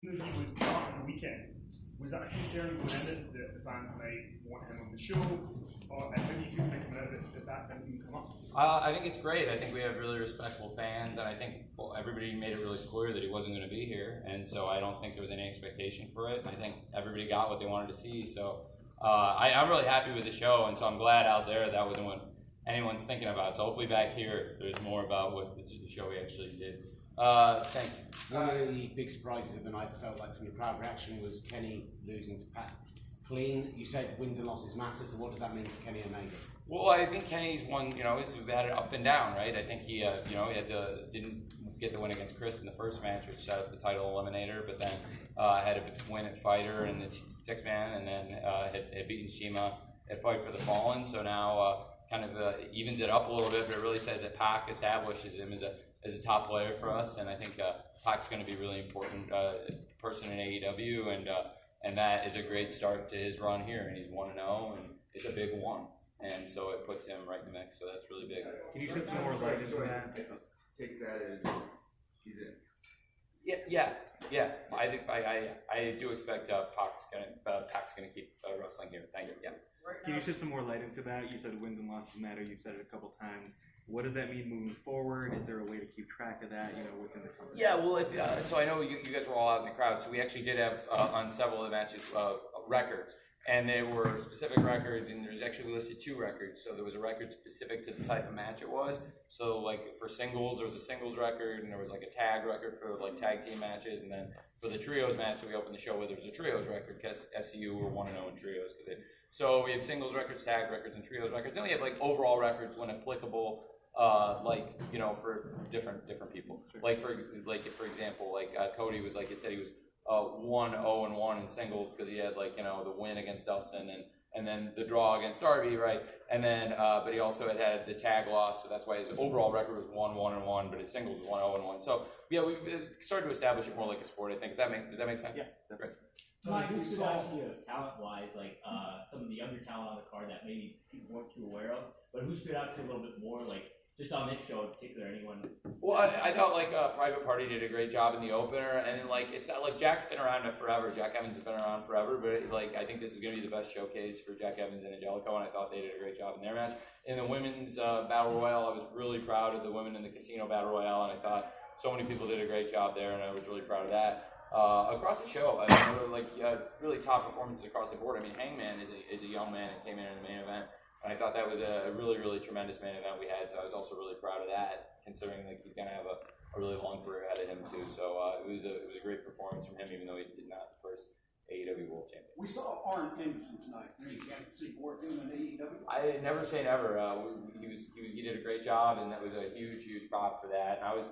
He was part of the weekend. Was that a concern when that the fans may want him on the show? Or how do you feel making that didn't even come up? I think it's great. I think we have really respectful fans, and I think everybody made it really clear that he wasn't going to be here, and so I don't think there was any expectation for it. I think everybody got what they wanted to see, so I'm really happy with the show, and so I'm glad out there that wasn't what anyone's thinking about. So hopefully back here, there's more about what this is the show we actually did. Thanks. One of the big surprises of the night, felt like from the crowd reaction, was Kenny losing to Pat clean. You said wins and losses matter, so what does that mean for Kenny Omega? Well, I think Kenny's one, he's had it up and down, right? I think he, didn't get the win against Chris in the first match, which set up the title eliminator, but then had a win at Fighter and the six-man, and then had beaten Shima at Fight for the Fallen. So now kind of evens it up a little bit, but it really says that Pac establishes him as a top player for us, and I think Pac's going to be a really important person in AEW, and that is a great start to his run here, and he's 1-0, and it's a big one, and so it puts him right in the mix, so that's really big. Can you shed some more light into that? Take that as he's in. Yeah. I think I do expect Pac's gonna keep wrestling here. Thank you. Yeah. Can you shed some more light into that? You said wins and losses matter. You've said it a couple times. What does that mean moving forward? Is there a way to keep track of that, within the company? Yeah, well, so I know you guys were all out in the crowd, so we actually did have on several of the matches records, and there were specific records, and there's actually listed 2 records. So there was a record specific to the type of match it was. So like for singles, there was a singles record, and there was like a tag record for like tag team matches, and then for the trios match that we opened the show with, there was a trios record because SCU were 1-0 in trios. So we have singles records, tag records, and trios records. Then we have like overall records when applicable. For different people. Sure. Like for example, Cody was it said he was 1-0-1 in singles because he had the win against Dustin and then the draw against Darby, right? And then but he also had the tag loss, so that's why his overall record was 1-1-1, but his singles was 1-0-1. So yeah, we've started to establish it more like a sport. I think does that make sense? Yeah, great. So who stood out to you talent-wise, some of the younger talent on the card that maybe people weren't too aware of, but who stood out to you a little bit more, just on this show in particular, anyone? Well, I thought Private Party did a great job in the opener, and it's not like Jack's been around forever. Jack Evans has been around forever, but I think this is going to be the best showcase for Jack Evans and Angelico, and I thought they did a great job in their match. In the women's battle royale, I was really proud of the women in the casino battle royale, and I thought so many people did a great job there, and I was really proud of that. Across the show, there were really top performances across the board. I mean, Hangman is a young man and came in the main event. And I thought that was a really, really tremendous main event we had, so I was also really proud of that, considering he's going to have a really long career ahead of him too. So it was a great performance from him, even though he's not the first AEW World Champion. We saw Arn Anderson tonight. Any chance to see more of him in AEW? I never say never. He did a great job, and that was a huge prop for that. And I was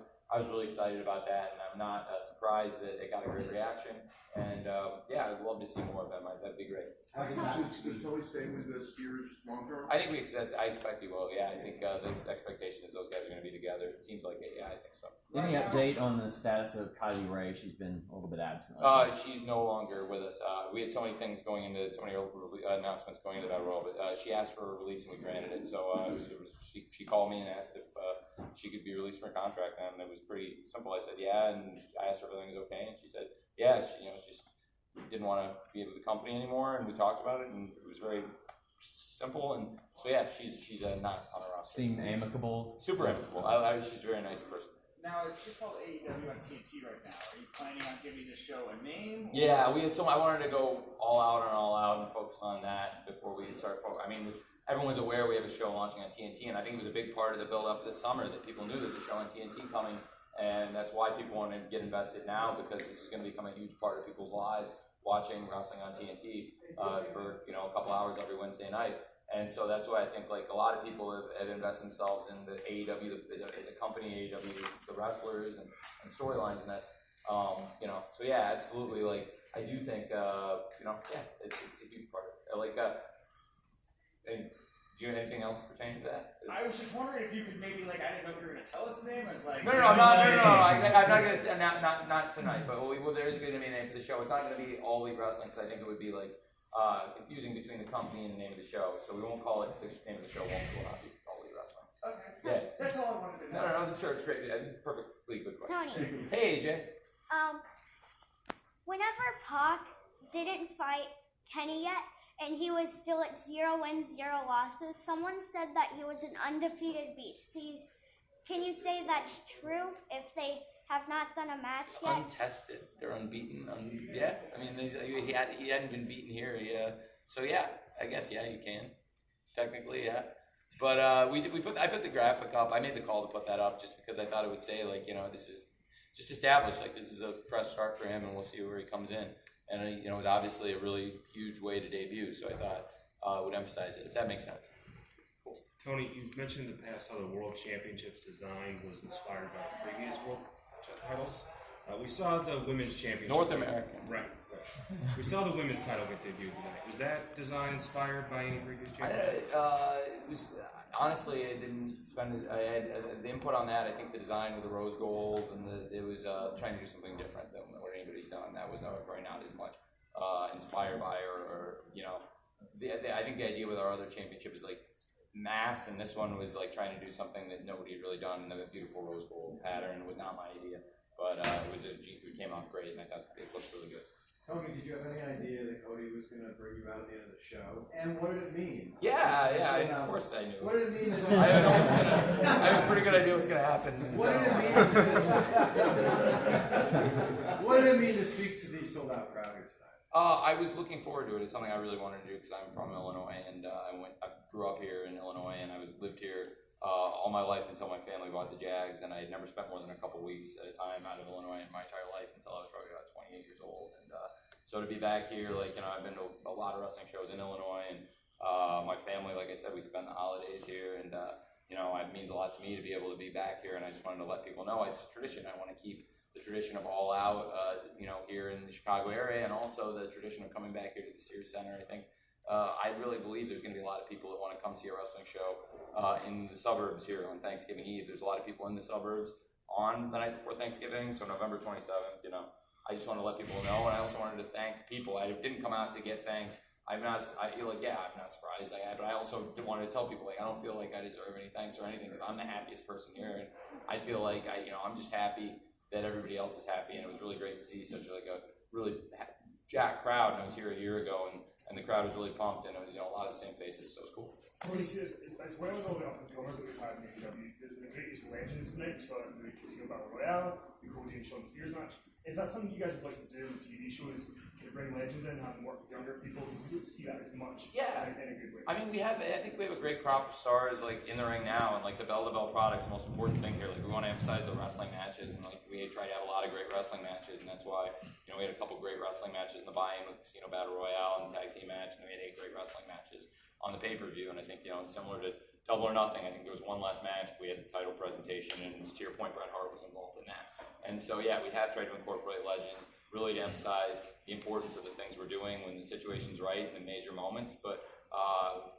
really excited about that, and I'm not surprised that it got a great reaction. And I'd love to see more of them. That'd be great. Does Tony stay with the Spears long term? I think I expect he will. Yeah, I think the expectation is those guys are going to be together. It seems like it. Yeah, I think so. Any update on the status of Kylie Rae? She's been a little bit absent. She's no longer with us. We had so many things going into, so many announcements going into that role, but she asked for a release and we granted it. So she called me and asked if she could be released from her contract, and it was pretty simple. I said yeah, and I asked her if everything was okay, and she said yeah. She just didn't want to be with the company anymore, and we talked about it, and it was very simple. And so yeah, she's not on our roster. Seemed amicable. Super amicable. She's a very nice person. Now, it's just called AEW on TNT right now. Are you planning on giving the show a name? Yeah, I wanted to go all out and focus on that before we start. Everyone's aware we have a show launching on TNT, and I think it was a big part of the build-up this summer that people knew there's a show on TNT coming, and that's why people want to get invested now, because this is going to become a huge part of people's lives, watching wrestling on TNT for a couple hours every Wednesday night. And so that's why I think a lot of people have invested themselves in the AEW as a company, AEW, the wrestlers and storylines, and that's so yeah, absolutely. I do think it's a huge part of it. And do you have anything else pertaining to that? I was just wondering if you could maybe I didn't know if you were gonna tell us the name. It's no. I'm not gonna not tonight, but there is going to be a name for the show. It's not going to be All Elite Wrestling, because I think it would be confusing between the company and the name of the show. So we won't call it the name of the show. Will not be All Elite Wrestling. Okay. Yeah. That's all I wanted to know. No. Sure, it's great. Perfectly good question. Tony. Hey, AJ. whenever Pac didn't fight Kenny yet, and he was still at 0 wins, 0 losses, someone said that he was an undefeated beast. Can you say that's true if they have not done a match yet? Untested, they're unbeaten. Yeah, I mean, he hadn't been beaten here. Yeah, so yeah, I guess yeah, you can technically, yeah. But I put the graphic up. I made the call to put that up just because I thought it would say like, you know, this is just established, like this is a fresh start for him, and we'll see where he comes in. And you know, it was obviously a really huge way to debut, so I thought I would emphasize it, if that makes sense. Cool. Tony, you've mentioned in the past how the World Championships design was inspired by the previous World titles. We saw the Women's Championship. North American. Right. We saw the Women's title get debuted tonight. Was that design inspired by any previous championships? Honestly, I didn't spend. I had the input on that. I think the design with the rose gold and it was trying to do something different than what anybody's done. That was probably not as much inspired by or you know. I think the idea with our other championship is like mass, and this one was like trying to do something that nobody had really done. And the beautiful rose gold pattern was not my idea, but it came off great, and I thought it looked really good. Tony, did you have any idea that Cody was going to bring you out at the end of the show? And what did it mean? Of course I knew. What did it mean? I have a pretty good idea what's going to happen. What did it mean? What did it mean to speak to the sold-out crowd here tonight? I was looking forward to it. It's something I really wanted to do because I'm from Illinois, and I grew up here in Illinois, and I lived here all my life until my family bought the Jags, and I had never spent more than a couple weeks at a time out of Illinois in my entire life until I was probably about 28 years old. And so to be back here, like, you know, I've been to a lot of wrestling shows in Illinois, and my family, like I said, we spend the holidays here, and you know, it means a lot to me to be able to be back here, and I just wanted to let people know it's a tradition. I want to keep the tradition of All Out, you know, here in the Chicago area, and also the tradition of coming back here to the Sears Center. I think I really believe there's going to be a lot of people that want to come see a wrestling show in the suburbs here on Thanksgiving Eve. There's a lot of people in the suburbs on the night before Thanksgiving, so November 27th, you know. I just want to let people know, and I also wanted to thank people. I didn't come out to get thanked. I'm not surprised. But I also wanted to tell people, like, I don't feel like I deserve any thanks or anything because I'm the happiest person here, and I feel like I'm just happy that everybody else is happy, and it was really great to see such like a really jacked crowd. And I was here a year ago, and the crowd was really pumped, and it was, you know, a lot of the same faces, so it was cool. Well, you see, as well as all the up and comers that we've had in AEW, there's been a great use of legends tonight. We saw it in the Casino Battle Royale, the Cody and Sean Spears match. Is that something you guys would like to do in TV shows? To bring legends in and have them work with younger people? We don't see that as much. Yeah. In a good way. I mean, I think we have a great crop of stars like in the ring now, and like the bell-to-bell product's the most important thing here. Like, we want to emphasize the wrestling matches, and like we try to have a lot of great wrestling matches, and that's why, you know, we had a couple great wrestling matches in the buy-in with Casino Battle Royale and the tag team match, and we had 8 great wrestling matches on the pay-per-view. And I think, you know, similar to Double or Nothing, I think there was one last match. We had the title presentation, and to your point, Bret Hart was involved in that. And so, yeah, we have tried to incorporate legends, really to emphasize the importance of the things we're doing when the situation's right in the major moments, but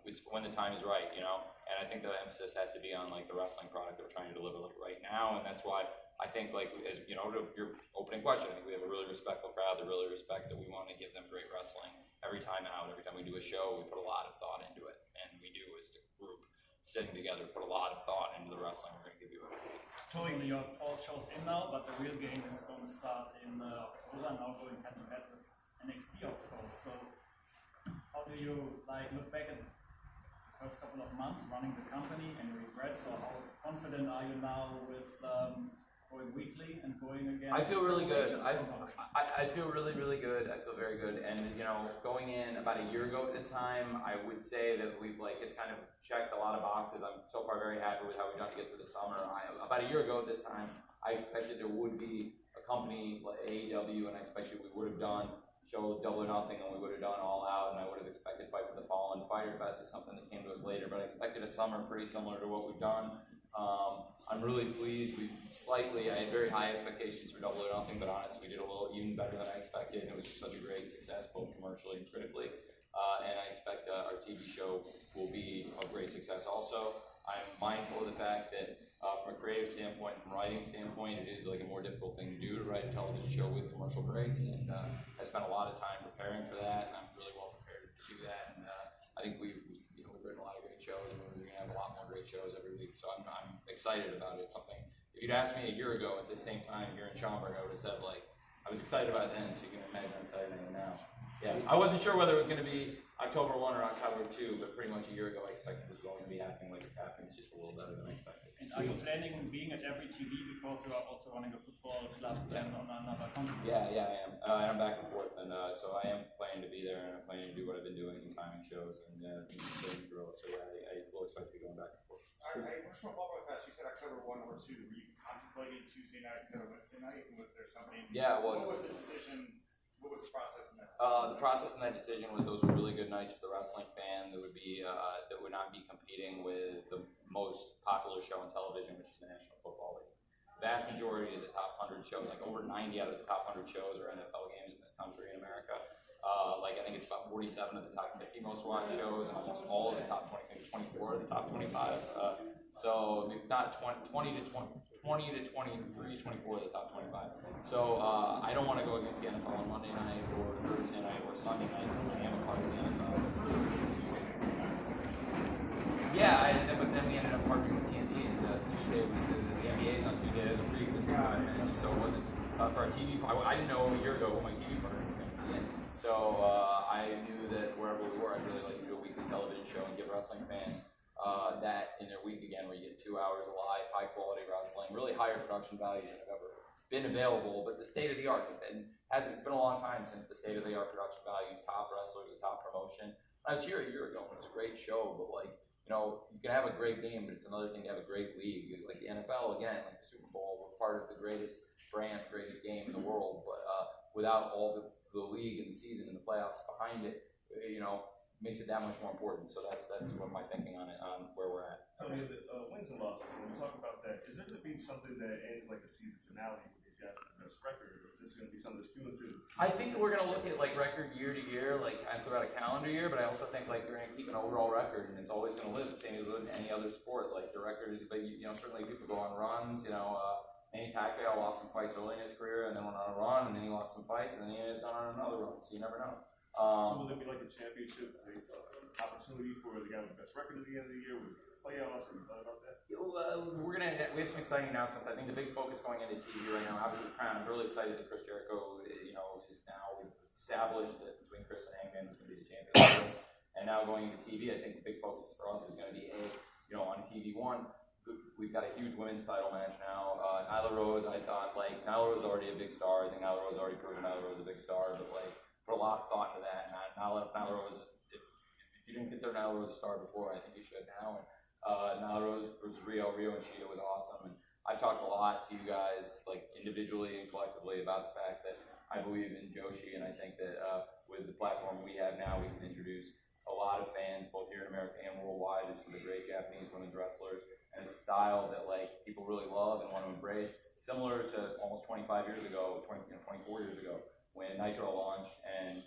it's when the time is right, you know. And I think the emphasis has to be on like the wrestling product that we're trying to deliver like right now, and that's why I think, like, as you know, to your opening question, I think we have a really respectful crowd that really respects that we want to give them great wrestling every time out. Every time we do a show, we put a lot of thought into it, and we do as a group sitting together put a lot of thought into the wrestling we're going to give you every week. Tony, your fall show's in now, but the real game is going to start in October, now going head to head with NXT, of course. So, how do you look back at the first couple of months running the company and regrets, or how confident are you now with going weekly and going again? I feel really good. I feel really, really good. I feel very good. And, you know, going in about a year ago at this time, I would say that we've, it's kind of checked a lot of boxes. I'm so far very happy with how we've done to get through the summer. About a year ago at this time, I expected there would be a company like AEW, and I expected we would have done show Double or Nothing, and we would have done All Out, and I would have expected Fight for the Fallen. Fyter Fest is something that came to us later, but I expected a summer pretty similar to what we've done. I'm really pleased. I had very high expectations for Double or Nothing, but honestly, we did a little even better than I expected, and it was just such a great success, both commercially and critically. And I expect our TV show will be a great success also. I'm mindful of the fact that from a creative standpoint, from a writing standpoint, it is like a more difficult thing to do to write a television show with commercial breaks, and I spent a lot of time preparing for that, and I'm really well prepared to do that. And I think we've written a lot of great shows, and we're going to have a lot more great shows every week. So I'm excited about it. It's something, if you'd asked me a year ago at the same time here in Schaumburg, I would have said, I was excited about it then, so you can imagine Yeah, I wasn't sure whether it was going to be October 1 or October 2, but pretty much a year ago I expected this was all going to be happening like it's happening. It's just a little better than I expected. And are you planning on being at every TV because you are also running a football club and on another continent? Yeah, I am. I'm back and forth, and so I am planning to be there, and I'm planning to do what I've been doing in timing shows and drill. So yeah, I will expect to be going back and forth. I just want to follow up fast. You said October 1 or 2. Were you contemplating Tuesday night instead of Wednesday night? And was there something? Yeah, it was. What was the decision? What was the process in that? The process in that decision was those were really good nights for the wrestling fan. That would be that would not be competing with the most popular show on television, which is the National Football League. The vast majority of the top 100 shows, like over 90 out of the top 100 shows, are NFL games in this country in America. Like I think it's about 47 of the top 50 most watched shows, and almost all of the top 20, maybe 24 of the top 25. So not 20 to 23, 24 of the top 25. So I don't want to go against the NFL on Monday night or Thursday night or Sunday night because I am a part of the NFL. Yeah, but then we ended up partnering with TNT. Tuesday was the NBA's on Tuesday. There's a pre-existing partner, so it wasn't for our TV. I didn't know a year ago what my TV partner was going to be in. So I knew that wherever we were, I'd really like to do a weekly television show and give wrestling fans that in their week again, where you get 2 hours of live, high quality wrestling, really higher production values than have ever been available. But the state of the art it's been a long time since the state of the art production values, top wrestlers, top promotion. I was here a year ago and it was a great show, but like, you know, you can have a great game, but it's another thing to have a great league. Like the NFL, again, like the Super Bowl, we're part of the greatest brand, the greatest game in the world, but without all the league and the season and the playoffs behind it, you know, makes it that much more important. So that's what my thinking on it, on where we're at. Tony, the wins and losses, when we talk about that, is there going to be something that ends like a season finale because you got the best record, or is this going to be something that's cumulative? I think we're going to look at like record year to year, like throughout a calendar year, but I also think like you're going to keep an overall record, and it's always going to live the same as with any other sport. Like the record is, but you know, certainly people go on runs. You know, Manny Pacquiao lost some fights early in his career, and then went on a run, and then he lost some fights, and then he has gone on another run. So you never know. So will there be like a championship opportunity for the guy with the best record at the end of the year with the playoffs? Have you thought about that? We have some exciting announcements. I think the big focus going into TV right now, obviously the Crown. I'm really excited that Chris Jericho, you know, is now established that between Chris and Hangman is going to be the champion. And now going into TV, I think the big focus for us is going to be on TV1. We've got a huge women's title match now. Nyla Rose, I thought Nyla Rose is already a big star. I think Nyla Rose already proven Nyla Rose is a big star, but put a lot of thought into that. And Nyla Rose, if you didn't consider Nyla Rose a star before, I think you should now. And Nyla Rose versus Rio and Shida was awesome. And I've talked a lot to you guys, like individually and collectively, about the fact that I believe in Joshi, and I think that with the platform we have now, we can introduce a lot of fans, both here in America and worldwide, to some of the great Japanese women's wrestlers. And it's a style that people really love and want to embrace, similar to almost 25 years ago, 24 years ago, when Nitro launched and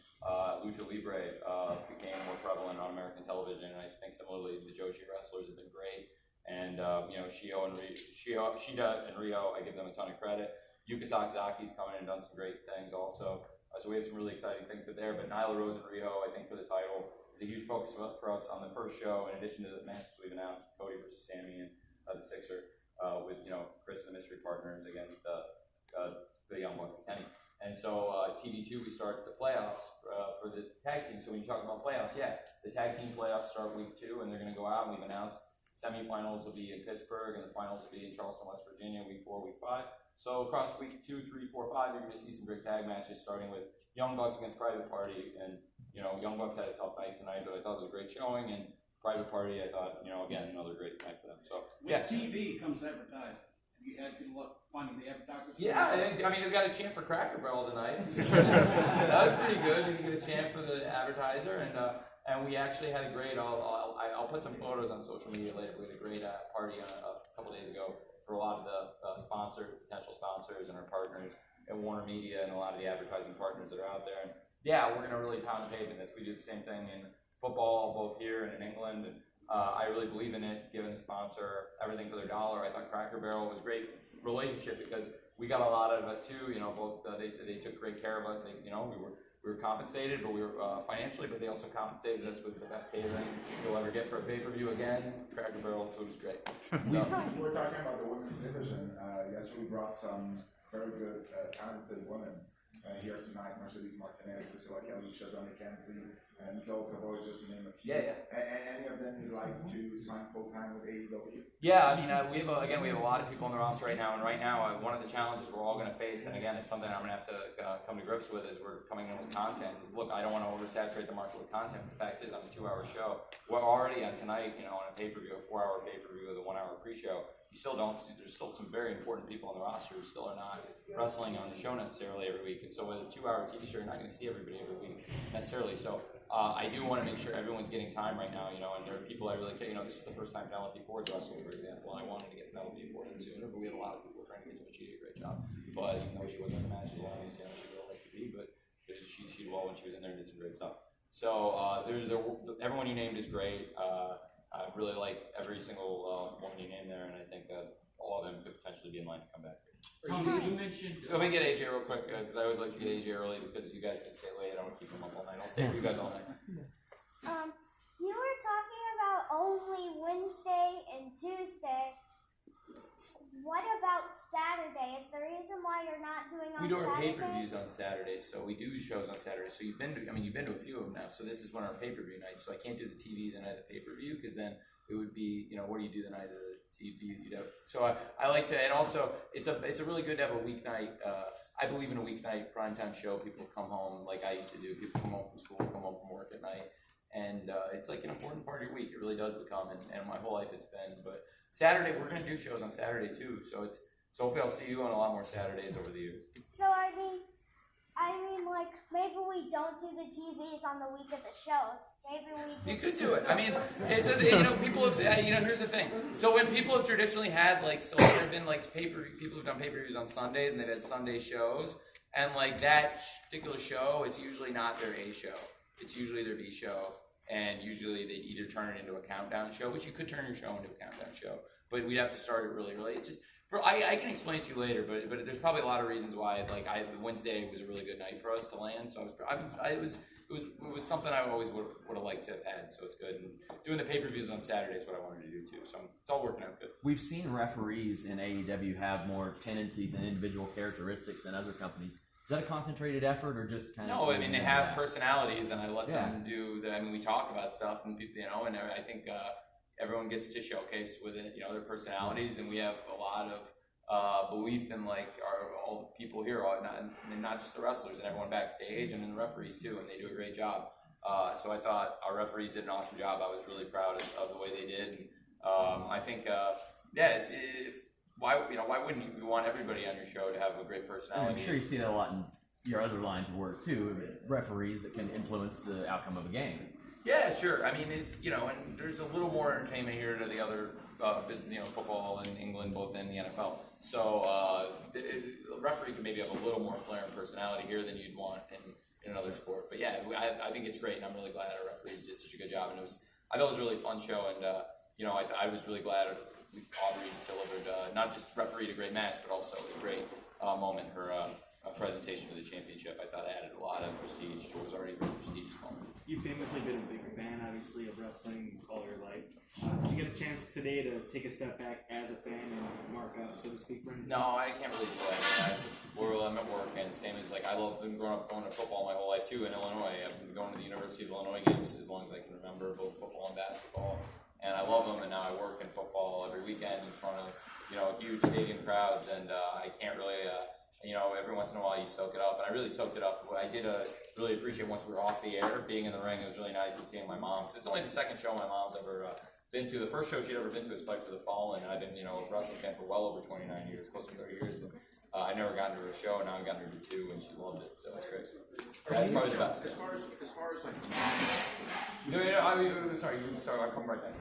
Lucha Libre became more prevalent on American television. And I think similarly, the Joshi wrestlers have been great. And Shida and Rio, I give them a ton of credit. Yuka Sakazaki's come in and done some great things also. So we have some really exciting things there. But Nyla Rose and Rio, I think for the title, is a huge focus for us on the first show. In addition to the matches we've announced, Cody versus Sammy and the Sixer, with Chris and the Mystery Partners against the Young Bucks and Kenny. And so TV2, we start the playoffs for the tag team. So when you talk about playoffs, the tag team playoffs start week 2, and they're going to go out. And we've announced semifinals will be in Pittsburgh, and the finals will be in Charleston, West Virginia, week 4, week 5. So across week 2, 3, 4, 5, you're going to see some great tag matches, starting with Young Bucks against Private Party. And Young Bucks had a tough night tonight, but I thought it was a great showing. And Private Party, I thought, again, another great night for them. So with TV comes advertising. Have you had good luck finding the advertisers? Yeah, we got a chant for Cracker Barrel tonight. That was pretty good. We get a chant for the advertiser, and we actually had a great. I'll put some photos on social media later. We had a great party a couple days ago for a lot of the sponsors, potential sponsors, and our partners at Warner Media, and a lot of the advertising partners that are out there. And we're going to really pound the pavement. We do the same thing in football, both here and in England. And I really believe in it, given the sponsor everything for their dollar. I thought Cracker Barrel was a great relationship because we got a lot of it too. Both they took great care of us. We were compensated, but we were financially, but they also compensated us with the best catering you'll ever get for a pay-per-view. Again, Cracker Barrel food was great. We were talking about the women's division. You actually brought some very good, talented women here tonight, Mercedes Martinez, Priscilla Kelly, Shazam McKenzie, and Nicole Savoy, just to name a few. Yeah. Any of them you'd like to sign full time with AEW? Yeah, I mean, we have a lot of people on the roster right now, and right now, one of the challenges we're all going to face, and again, it's something I'm going to have to come to grips with as we're coming in with content, is look, I don't want to oversaturate the market with content. The fact is, on a 2-hour show, we're already on tonight, on a pay-per-view, a 4-hour pay-per-view with a 1-hour pre-show. You still don't see, there's still some very important people on the roster who still are not wrestling on the show necessarily every week, and so with a 2-hour TV show, you're not going to see everybody every week necessarily. So I do want to make sure everyone's getting time right now, and there are people I really care. This is the first time Penelope Ford's wrestling, for example, and I wanted to get Penelope Ford in sooner, but we had a lot of people trying to get to her. She did a great job, but even though she wasn't in the match as long as she would like to be, but she did well when she was in there and did some great stuff. So everyone you named is great. I really like every single one you named there, and I think that all of them could potentially be in line to come back. You mentioned. Let me get AJ real quick, because I always like to get AJ early because you guys can stay late. I don't want to keep them up all night. I'll stay for you guys all night. You were talking about only Wednesday and Tuesday. What about Saturday? Is the reason why you're not doing on Saturday? We do our pay-per-views on Saturday, so we do shows on Saturday. So you've been to a few of them now. So this is one of our pay-per-view nights. So I can't do the TV the night of the pay-per-view because then it would be, what do you do the night of the TV? So I like to, and also it's a really good to have a weeknight. I believe in a weeknight primetime show. People come home like I used to do. People come home from school, come home from work at night, and it's like an important part of your week. It really does become, and my whole life it's been. But Saturday, we're going to do shows on Saturday too, so hopefully I'll see you on a lot more Saturdays over the years. So I mean, like maybe we don't do the TVs on the week of the shows. Maybe we. You could do it. I mean, it's people have, here's the thing. So when people have traditionally had there have been people who've done pay-per-views on Sundays and they've had Sunday shows, and like that particular show, it's usually not their A show. It's usually their B show. And usually they'd either turn it into a countdown show, which you could turn your show into a countdown show, but we'd have to start it really early. It's just I can explain it to you later, but there's probably a lot of reasons why. Wednesday was a really good night for us to land, so it was something I always would have liked to have had. So it's good. And doing the pay-per-views on Saturday is what I wanted to do too. So it's all working out good. We've seen referees in AEW have more tendencies and individual characteristics than other companies. Is that a concentrated effort or just kind of? No, I mean they have personalities, and I let them do. We talk about stuff, and and I think everyone gets to showcase with it, their personalities, and we have a lot of belief in all the people here, not just the wrestlers, and everyone backstage, and then the referees too, and they do a great job. So I thought our referees did an awesome job. I was really proud of the way they did, and I think why wouldn't you? We want everybody on your show to have a great personality. I'm sure you see that a lot in your other lines of work too. Referees that can influence the outcome of a game. Yeah, sure. I mean, it's and there's a little more entertainment here to the other football in England, both in the NFL. So the referee can maybe have a little more flair and personality here than you'd want in another sport. But yeah, I think it's great, and I'm really glad our referees did such a good job. And I thought it was a really fun show, and I was really glad Aubrey delivered not just refereed a great match, but also it was a great moment. Her presentation of the championship, I thought, added a lot of prestige to what was already a very prestigious moment. You've famously been a big fan, obviously, of wrestling all your life. Did you get a chance today to take a step back as a fan and mark up, so to speak, for anything? No, I can't really do that. I'm at work, and same as I've been growing up going to football my whole life too in Illinois. I've been going to the University of Illinois games as long as I can remember, both football and basketball. And I love them, and now I work in football every weekend in front of, huge stadium crowds, and I can't really, every once in a while you soak it up, and I really soaked it up. I did really appreciate once we were off the air, being in the ring. It was really nice and seeing my mom, because it's only the second show my mom's ever been to. The first show she'd ever been to was Fight for the Fallen, and I've been, a wrestling fan for well over 29 years, close to 30 years. And, I never gotten to her show, and now I've gotten her to 2, and she's loved it, so it's great. That's probably the best. As far as sorry, I'll come right back.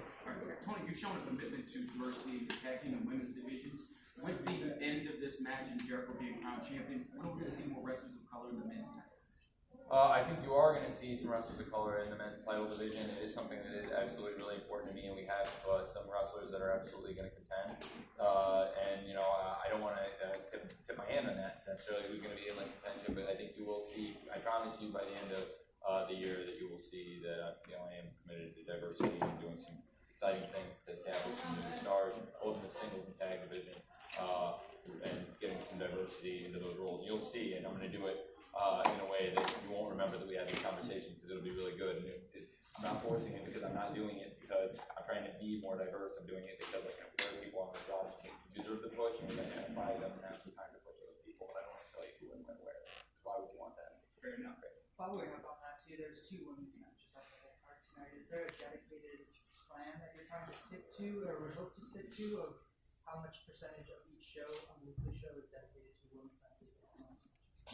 Tony, you've shown a commitment to diversity in the tag team and women's divisions. With the end of this match and Jericho being crowned champion, when are we going to see more wrestlers of color in the men's title? I think you are going to see some wrestlers of color in the men's title division. It is something that is absolutely really important to me, and we have some wrestlers that are absolutely going to contend. I don't want to tip my hand on that necessarily who's going to be in contention, but I think you will see. I promise you by the end of the year that you will see that I am committed to diversity and doing some exciting things to establish some new stars, both in the singles and tag division, and getting some diversity into those roles. You'll see, and I'm going to do it in a way that you won't remember that we had this conversation because it'll be really good. And I'm not forcing it because I'm not doing it because I'm trying to be more diverse. I'm doing it because like, there are people on this roster who deserve the push and we identify them and have some time to push those people. But I don't want to tell you who and when where. Why would you want that? Fair enough. Following up on that too, there's 2 women's matches on the whole card tonight. Is there a dedicated plan that you're trying to stick to or would hope to stick to of how much percentage of each show on the weekly show is dedicated to women's matches?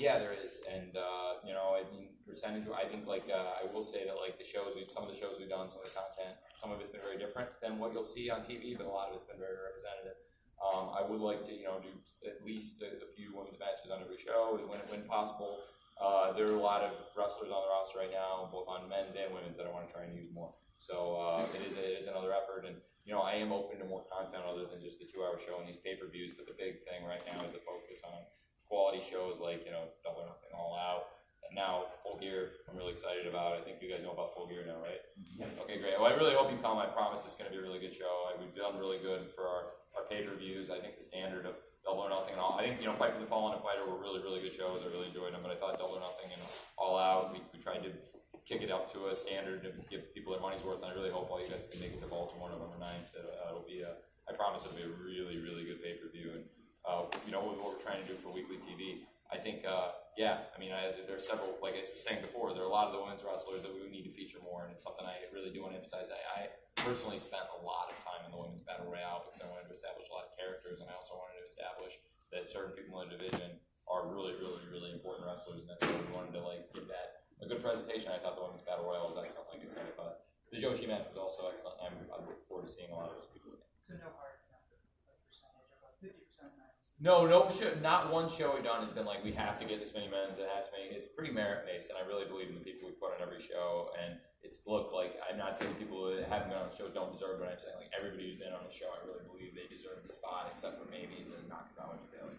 Yeah, there is, and you know, I mean, percentage. I think like I will say that like some of the shows we've done, some of the content, some of it's been very different than what you'll see on TV, but a lot of it's been very representative. I would like to, you know, do at least a few women's matches on every show when possible. There are a lot of wrestlers on the roster right now, both on men's and women's, that I want to try and use more. So it is another effort, and you know, I am open to more content other than just the 2-hour show and these pay-per-views. But the big thing right now is the focus on quality shows like, you know, Double or Nothing, All Out, and now Full Gear. I'm really excited about. I think you guys know about Full Gear now, right? Mm-hmm. Okay, great. Well, I really hope you come. I promise it's going to be a really good show. We've done really good for our pay-per-views. I think the standard of Double or Nothing and All, I think, you know, Fight for the Fallen and Fighter were really, really good shows. I really enjoyed them, but I thought Double or Nothing and All Out, we tried to kick it up to a standard to give people their money's worth, and I really hope all you guys can make it to Baltimore November 9th. It'll be I promise it'll be a really, really good pay-per-view, and you know, what we're trying to do for weekly TV. I think, yeah, I mean, there's several, like I was saying before, there are a lot of the women's wrestlers that we would need to feature more, and it's something I really do want to emphasize. I personally spent a lot of time in the women's battle royale because I wanted to establish a lot of characters, and I also wanted to establish that certain people in the division are really, really, really important wrestlers, and that's why we wanted to like give that a good presentation. I thought the women's battle royale was excellent, like I said, but the Joshi match was also excellent. I look forward to seeing a lot of those people again. So no hard number, like percentage of like 50% nights. No show, not one show we've done has been like we have to get this many men's. It's pretty merit based, and I really believe in the people we put on every show. And it's like I'm not saying people who haven't been on the shows don't deserve it. I'm saying like everybody who's been on the show, I really believe they deserve the spot, except for maybe the Nakazawa Japan.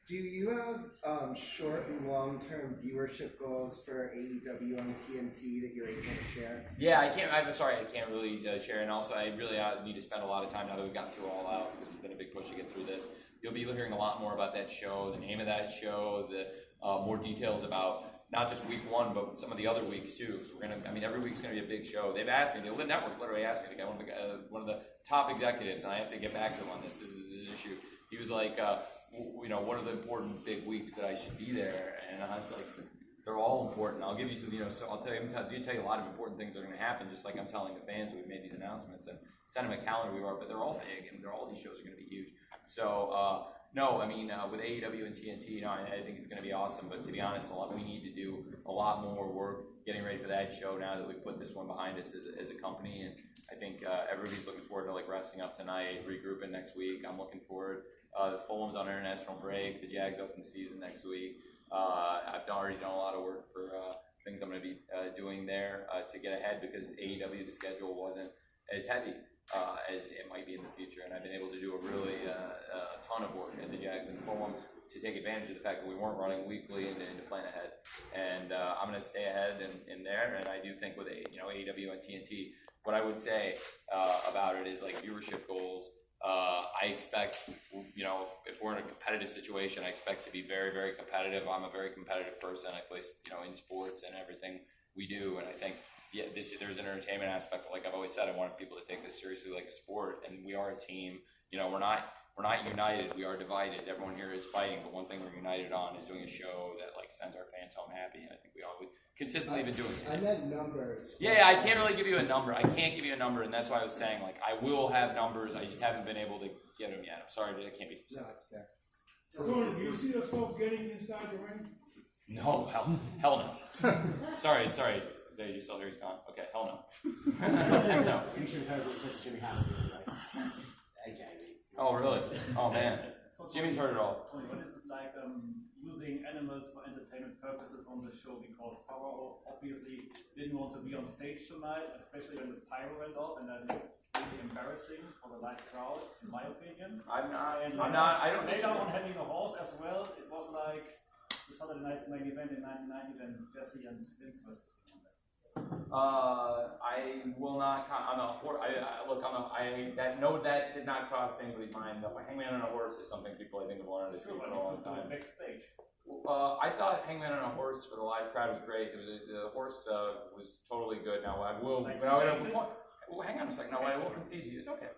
Do you have short and long-term viewership goals for AEW on TNT that you're able to share? Yeah, I can't really share, and also I really need to spend a lot of time now that we've gotten through All Out, because there's been a big push to get through this. You'll be hearing a lot more about that show, the name of that show, the more details about not just week 1, but some of the other weeks too. So every week's gonna be a big show. They've asked me, the network literally asked me to get one of the top executives, and I have to get back to him on this. This is an issue. He was like, you know, what are the important big weeks that I should be there? And I was like, they're all important. I'll give you some, you know, so I'll tell you a lot of important things that are going to happen, just like I'm telling the fans we've made these announcements and send them a calendar but they're all big, and all these shows are going to be huge. So, no, I mean, with AEW and TNT, you know, I think it's going to be awesome, but to be honest, we need to do a lot more work getting ready for that show now that we've put this one behind us as a company, and I think everybody's looking forward to like resting up tonight, regrouping next week. I'm looking forward. Fulham's on international break. The Jags open the season next week. I've already done a lot of work for things I'm going to be doing there to get ahead, because AEW, the schedule wasn't as heavy as it might be in the future, and I've been able to do a really a ton of work at the Jags and Fulham to take advantage of the fact that we weren't running weekly and to plan ahead. And I'm going to stay ahead in there, and I do think with AEW and TNT, what I would say about it is like viewership goals. I expect, you know, if we're in a competitive situation, I expect to be very, very competitive. I'm a very competitive person. I play, you know, in sports and everything we do, and I think there's an entertainment aspect. But like I've always said, I want people to take this seriously like a sport, and we are a team. You know, we're not united. We are divided. Everyone here is fighting, but one thing we're united on is doing a show that like sends our fans home happy, and I think we always consistently been doing it. I meant numbers. Yeah, I can't really give you a number. I can't give you a number, and that's why I was saying like I will have numbers. I just haven't been able to get them yet. I'm sorry, but I can't be specific. No, it's fair. Do you see yourself getting inside the ring? No, hell no. sorry. Say you still here? He's gone. Okay, hell no. No. You should have heard what said Jimmy Hamilton, right? Oh really? Oh man. Jimmy's heard it all. What is it like using animals for entertainment purposes on the show? Because Power obviously didn't want to be on stage tonight, especially when the pyro went off, and that looked really embarrassing for the live crowd, in my opinion. I don't later on having a horse as well, it was like the Saturday Night's main event in 1990 when Jesse and Vince were sitting on that. I will not. I'm a horse. That did not cross anybody's mind. Hangman on a horse is something people I think have wanted to see for a long time. Next stage. I thought Hangman on a horse for the live crowd was great. The horse was totally good. Now I will. Hang on a second. No, what I will concede to you. It's okay.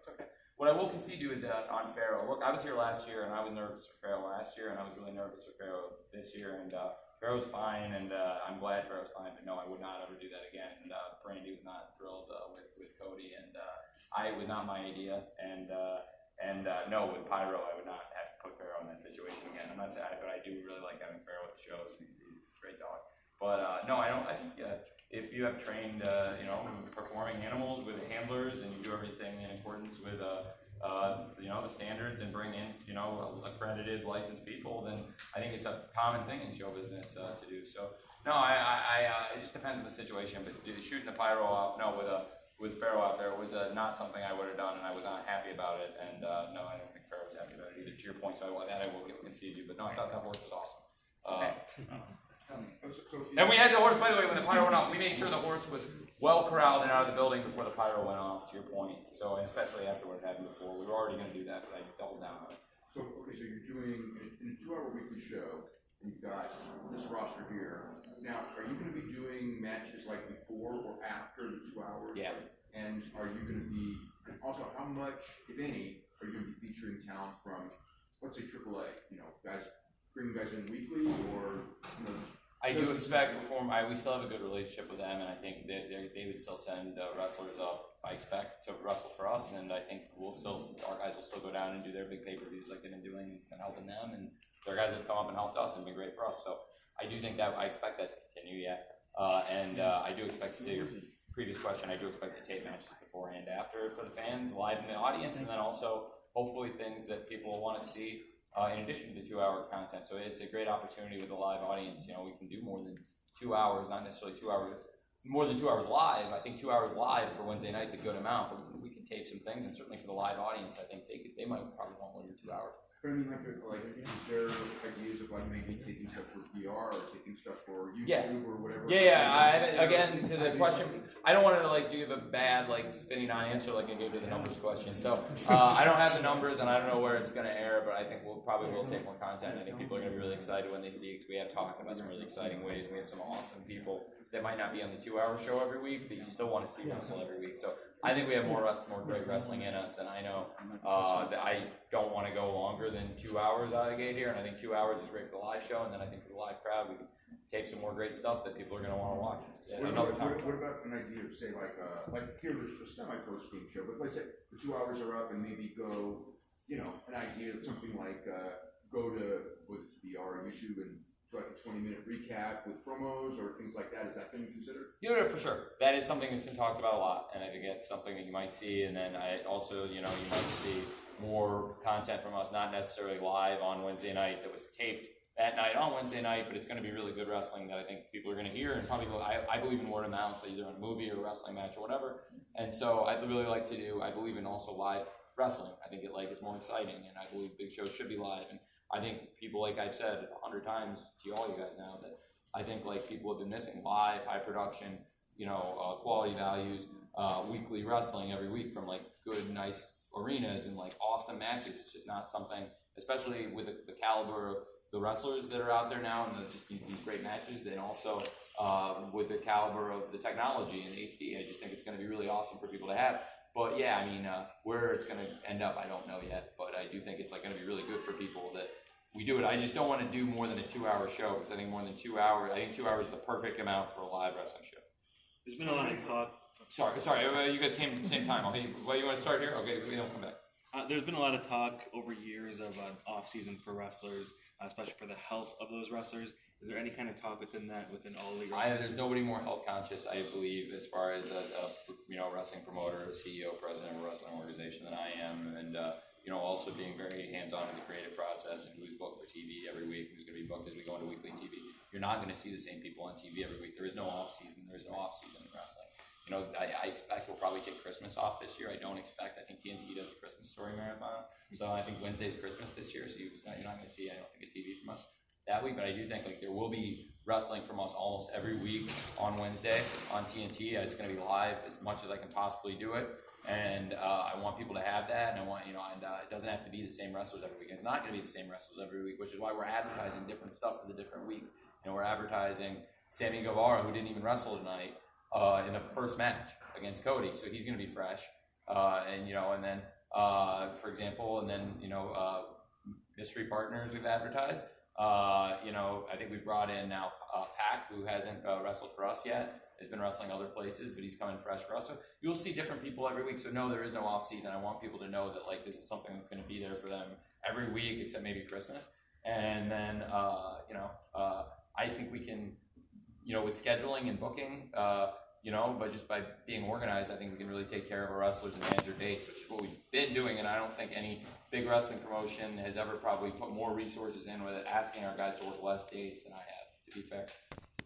What I will concede to you is on Pharaoh. Look, I was here last year, and I was nervous for Pharaoh last year, and I was really nervous for Pharaoh this year, and Pharaoh's fine, and I'm glad Pharaoh's fine, but no, I would not ever do that again. And Brandy was not thrilled with Cody, and it was not my idea, and no, with Pyro, I would not have to put Pharaoh in that situation again. I'm not saying, but I do really like having Pharaoh at the shows. He's a great dog. But no, I don't. I think if you have trained, performing animals with handlers, and you do everything in accordance with the standards, and bring in accredited, licensed people, then I think it's a common thing in show business to do. So no, it just depends on the situation. But shooting the Pyro off, no, with Pharaoh out there was not something I would have done, and I was not happy about it. And no, I don't think Pharaoh was happy about it either. To your point, so I will concede you. But no, I thought that horse was awesome. And we had the horse, by the way, when the Pyro went off, we made sure the horse was well corralled and out of the building before the Pyro went off, to your point. So, and especially after what happened before. We were already going to do that, but I doubled down on it. So, okay, so you're doing, in a 2-hour weekly show, you've got this roster here. Now, are you going to be doing matches like before or after the 2 hours? Yeah. And are you going to be, also, how much, if any, are you going to be featuring talent from, let's say, AAA? Bring guys in weekly, or, just... I do expect we still have a good relationship with them, and I think they would still send wrestlers up, I expect, to wrestle for us, and I think our guys will still go down and do their big pay-per-views like they've been doing. It's been helping them, and their guys have come up and helped us and been great for us. So I do think that, I expect that to continue, and I do expect to your previous question, I do expect to tape matches before and after for the fans, live in the audience, and then also hopefully things that people want to see. In addition to the 2-hour content, so it's a great opportunity with a live audience. We can do more than 2 hours, not necessarily 2 hours, more than 2 hours live. I think 2 hours live for Wednesday night's a good amount, but we can tape some things, and certainly for the live audience, I think they might probably want more than 2 hours. But I mean, is there ideas of maybe taking stuff for PR or taking stuff for YouTube or whatever? Again, to the question, I don't want to give a bad spinning on answer like I gave to the numbers question. So I don't have the numbers, and I don't know where it's going to air, but I think we'll take more content. I think people are going to be really excited when they see it, because we have talked about some really exciting ways. We have some awesome people that might not be on the 2-hour show every week, but you still want to see wrestle every week. So I think we have more great wrestling in us, and I know that I don't want to go longer than 2 hours out of the gate here, and I think 2 hours is great for the live show, and then I think for the live crowd, we can tape some more great stuff that people are going to want to watch. What about an idea of, say, here there's a semi-post game show, but let's say the 2 hours are up, and maybe go, an idea of something like go to BR, YouTube, and do a 20-minute recap with promos or things like that. Is that been considered? Yeah, for sure. That is something that's been talked about a lot, and I think it's something that you might see. And then I also, you might see more content from us, not necessarily live on Wednesday night that was taped that night on Wednesday night, but it's going to be really good wrestling that I think people are going to hear, and probably I believe in word of mouth, either in a movie or a wrestling match or whatever. And so I really like to do. I believe in also live wrestling. I think it's more exciting, and I believe big shows should be live. And I think people, like I've said 100 times to all you guys now, that I think people have been missing live, high production, quality values, weekly wrestling every week from good, nice arenas and awesome matches. It's just not something, especially with the caliber of the wrestlers that are out there now, and just these great matches, and also with the caliber of the technology and HD. I just think it's going to be really awesome for people to have. But yeah, I mean, where it's going to end up, I don't know yet. But I do think it's going to be really good for people that we do it. I just don't want to do more than a 2-hour show, because I think more than 2 hours, I think 2 hours is the perfect amount for a live wrestling show. There's been a lot of talk. Sorry, you guys came at the same time. You want to start here? Okay, we don't come back. There's been a lot of talk over years of an off-season for wrestlers, especially for the health of those wrestlers. Is there any kind of talk within all elite wrestling? There's nobody more health conscious, I believe, as far as a wrestling promoter, a CEO, president of a wrestling organization than I am, and also being very hands-on in the creative process and who's booked for TV every week, who's going to be booked as we go into weekly TV. You're not going to see the same people on TV every week. There is no off-season. There's no off-season in wrestling. I expect we'll probably take Christmas off this year. I think TNT does the Christmas story marathon. So I think Wednesday's Christmas this year, so you're not going to see, I don't think, a TV from us that week. But I do think there will be wrestling from us almost every week on Wednesday on TNT. It's going to be live as much as I can possibly do it. And I want people to have that, and I want, and it doesn't have to be the same wrestlers every week. It's not going to be the same wrestlers every week, which is why we're advertising different stuff for the different weeks. We're advertising Sammy Guevara, who didn't even wrestle tonight, in the first match against Cody, so he's going to be fresh. And then, for example, mystery partners we've advertised. I think we brought in now Pac, who hasn't wrestled for us yet. Has been wrestling other places, but he's coming fresh for us. So you'll see different people every week. So no, there is no off season. I want people to know that this is something that's going to be there for them every week, except maybe Christmas. And then I think we can, with scheduling and booking, but just by being organized, I think we can really take care of our wrestlers and manage their dates, which is what we've been doing. And I don't think any big wrestling promotion has ever probably put more resources in with it, asking our guys to work less dates than I have, to be fair.